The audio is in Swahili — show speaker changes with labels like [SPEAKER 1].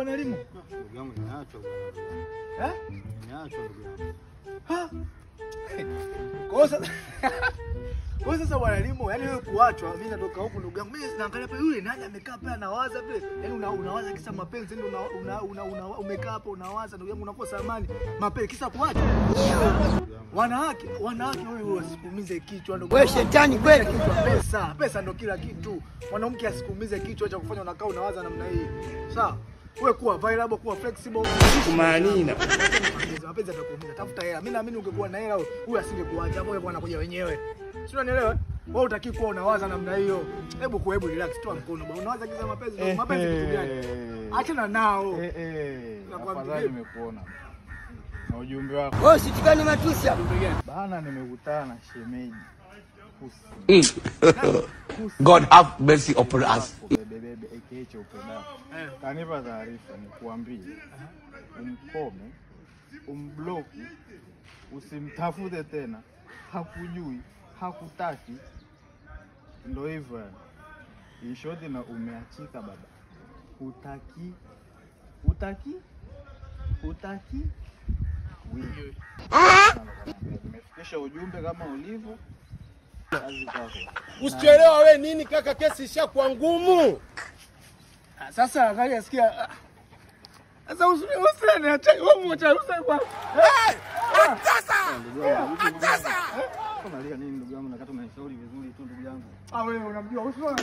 [SPEAKER 1] bwana elimu?
[SPEAKER 2] Ndugu yangu nimeachwa bwana. Nimeachwa ndugu yangu.
[SPEAKER 1] Ha? Kwa sasa bwana elimu, yani wewe kuachwa, mimi natoka huko ndugu yangu. Mimi naangalia pale yule nani amekaa pale anawaza vile. Yaani unawaza kisa mapenzi ndio umekaa hapo unawaza ndugu yangu unakosa amani. Mapenzi kisa kuacha. Wanawake wewe usikuumize kichwa ndugu.
[SPEAKER 3] Wewe shetani kweli.
[SPEAKER 1] Pesa ndio kila kitu. Mwanamke asikuumize kichwa acha kufanya unakaa unawaza namna hii. Sawa? Wewe kuwa available, kuwa flexible.
[SPEAKER 3] Kumanina.
[SPEAKER 1] Mapenzi atakuumiza. Tafuta hela. Mimi naamini ungekuwa na hela huyu asingekuacha. Hapo wewe anakuja wenyewe. Sio unanielewa? Wewe utaki kuwa unawaza namna hiyo. Hebu relax, toa mkono bwana. Unawaza kiza mapenzi, mapenzi kitu gani? Achana nao.
[SPEAKER 2] Afadhali nimekuona. Na ujumbe wako.
[SPEAKER 3] Wewe usitukane matusi hapo.
[SPEAKER 2] Bana nimekutana na shemeji.
[SPEAKER 4] God have mercy upon us.
[SPEAKER 2] Bebe ekeche upenda. Kanipa taarifa nikuambie. Umkome, umblock, usimtafute tena. Hakujui, hakutaki. Ndio hivyo. Ishoti na umeachika baba. Utaki. Wewe. Nimefikisha ujumbe kama ulivyo. Kazi kwako.
[SPEAKER 3] Usichelewa wewe nini kaka, kesi ishakuwa ngumu.
[SPEAKER 1] Sasa angalia sikia. Sasa usiniache wewe mmoja usaiba.
[SPEAKER 2] Sasa. Unalia nini ndugu yangu, nakata unanishauri vizuri tu ndugu yangu.
[SPEAKER 1] Wewe unamjua usio.